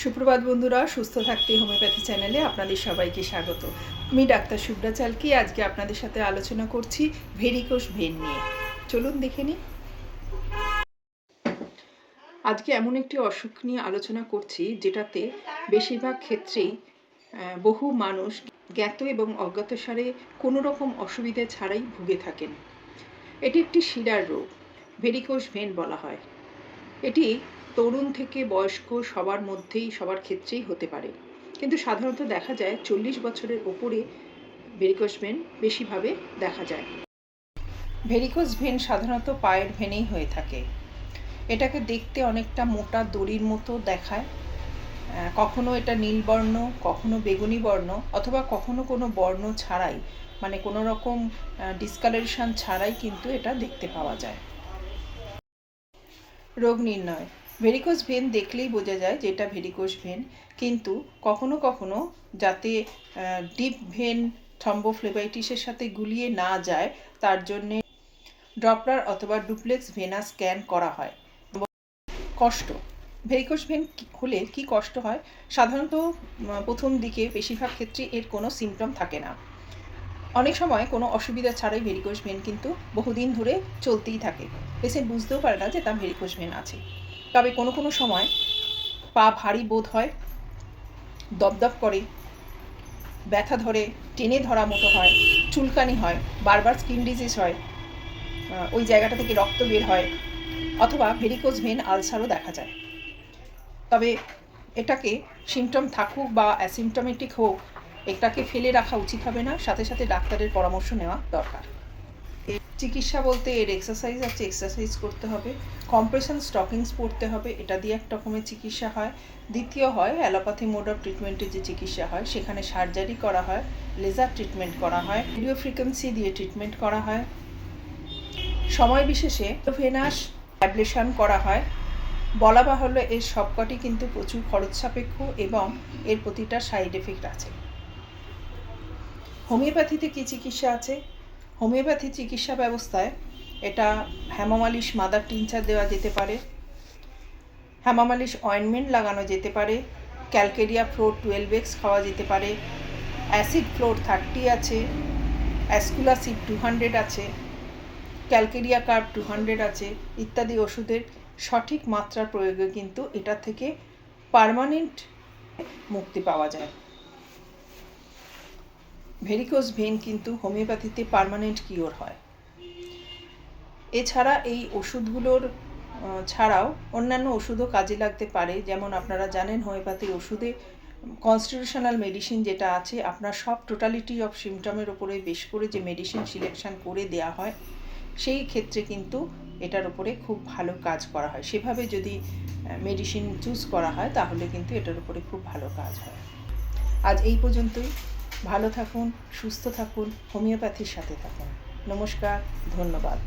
সুপ্রভাত বন্ধুরা, সুস্থ থাকতে হোমিওপ্যাথি চ্যানেলে আপনাদের সবাইকে স্বাগত। আমি ডাক্তার শুভ্রা চালকি। আজকে আপনাদের সাথে আলোচনা করছি ভেরিকোস ভেন নিয়ে। চলুন দেখে নিই। আজকে এমন একটি অসুখ নিয়ে আলোচনা করছি যেটাতে বেশিরভাগ ক্ষেত্রেই বহু মানুষ জ্ঞাত এবং অজ্ঞাতসারে কোনো রকম অসুবিধা ছাড়াই ভুগে থাকেন। এটি একটি শিরার রোগ, ভেরিকোস ভেন বলা হয়। এটি তরুণ থেকে বয়স্ক সবার মধ্যেই, সবার ক্ষেত্রেই হতে পারে, কিন্তু সাধারণত দেখা যায় 40 বছরের ওপরে ভেরিকোস ভেন বেশিভাবে দেখা যায়। ভেরিকোস ভেন সাধারণত পায়ের ভেনেই হয়ে থাকে। এটাকে দেখতে অনেকটা মোটা দড়ির মতো দেখায়। কখনো এটা নীলবর্ণ, কখনো বেগুনি বর্ণ, অথবা কখনো কোনো বর্ণ ছাড়াই, মানে কোনো রকম ডিসকালারেশন ছাড়াই কিন্তু এটা দেখতে পাওয়া যায়। রোগ নির্ণয়। ভেরিকোস ভেন দেখলেই বোঝা যায় যে এটা ভেরিকোস ভেন, কিন্তু কখনো কখনো যাতে ডিপ ভেন থ্রম্বোফ্লেবাইটিসের সাথে গুলিয়ে না যায় তার জন্যে ডপলার অথবা ডুপ্লেক্স ভেনা স্ক্যান করা হয়। কষ্ট। ভেরিকোস ভেন হলে কি কষ্ট হয়? সাধারণত প্রথম দিকে বেশিরভাগ ক্ষেত্রে এর কোনো সিমটম থাকে না। অনেক সময় কোনো অসুবিধা ছাড়াই ভেরিকোস ভেন কিন্তু বহুদিন ধরে চলতেই থাকে। পেশেন্ট বুঝতেও পারে না যে তার ভেরিকোস ভেন আছে। তবে কোনো কোনো সময় পা ভারী বোধ হয়, দপদপ করে, ব্যথা ধরে, টেনে ধরা মতো হয়, চুলকানি হয়, বারবার স্কিন ডিজিজ হয়, ওই জায়গাটা থেকে রক্ত বের হয়, অথবা ভেরিকোস ভেন আলসারও দেখা যায়। তবে এটাকে সিমটম থাকুক বা অ্যাসিমটমেটিক হোক, এটাকে ফেলে রাখা উচিত হবে না, সাথে সাথে ডাক্তারের পরামর্শ নেওয়া দরকার। চিকিৎসা বলতে এর এক্সারসাইজ আছে, এক্সারসাইজ করতে হবে, কম্প্রেশন স্টকিংস পরতে হবে, এটা দিয়ে এক রকমের চিকিৎসা হয়। দ্বিতীয় হয় অ্যালোপ্যাথি মোড অফ ট্রিটমেন্টের যে চিকিৎসা হয়, সেখানে সার্জারি করা হয়, লেজার ট্রিটমেন্ট করা হয়, রেডিও ফ্রিকোয়েন্সি দিয়ে ট্রিটমেন্ট করা হয়। সময় বিশেষে ভেনাস অ্যাবলেশন করা হয়। বলা বাহুল্য এর সবকটি কিন্তু প্রচুর খরচ সাপেক্ষ এবং এর প্রতিটা সাইড এফেক্ট আছে। হোমিওপ্যাথিতে কী চিকিৎসা আছে? হোমিওপ্যাথি চিকিৎসা ব্যবস্থায় এটা হ্যামামালিশ মাদার টিনচার দেওয়া যেতে পারে, হ্যামামালিশ অয়েনমেন্ট লাগানো যেতে পারে, ক্যালকেরিয়া ফ্লোর 12x খাওয়া যেতে পারে, অ্যাসিড ফ্লোর 30 আছে, অ্যাসকুলাসিড 200 আছে, ক্যালকেরিয়া কার্ব 200 আছে ইত্যাদি ওষুধের সঠিক মাত্রার প্রয়োগে কিন্তু এটা থেকে পার্মানেন্ট মুক্তি পাওয়া যায়। ভেরিকোস ভেন কিন্তু হোমিওপ্যাথিতে পার্মানেন্ট কিওর হয়। এছাড়া এই ওষুধগুলোর ছাড়াও অন্যান্য ওষুধও কাজে লাগতে পারে। যেমন আপনারা জানেন হোমিওপ্যাথির ওষুধে কনস্টিটিউশনাল মেডিসিন যেটা আছে, আপনার সব টোটালিটি অফ সিমটমের ওপরে বেশ করে যে মেডিসিন সিলেকশন করে দেয়া হয়, সেই ক্ষেত্রে কিন্তু এটার উপরে খুব ভালো কাজ করা হয়। সেভাবে যদি মেডিসিন চুজ করা হয় তাহলে কিন্তু এটার উপরে খুব ভালো কাজ হয়। আজ এই পর্যন্তই। ভালো থাকুন, সুস্থ থাকুন, হোমিওপ্যাথির সাথে থাকুন। নমস্কার, ধন্যবাদ।